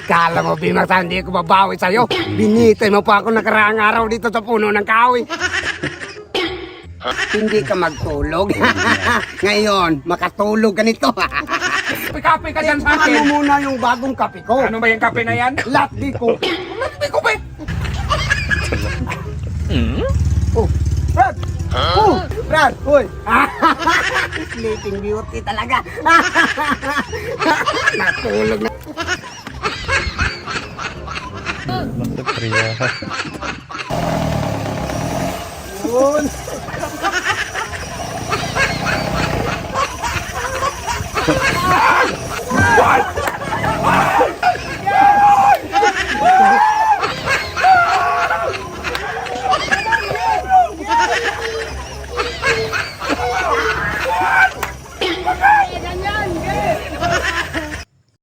Kala mo, Bimasa, hindi ko babawi sa'yo. Binitay mo pa ako nakaraang araw dito sa puno ng kahoy. Hindi ka magtulog. Ngayon, makatulog ka nito. Kape ka dyan sa Ano akin. muna yung bagong kape ko? Ano ba yung kape na yan? Latte coffee. Hindi ko ba? Oh, Brad! Oh, Brad! Uy! Sleeping Beauty talaga. Natulog na. Masuk pria. Yun.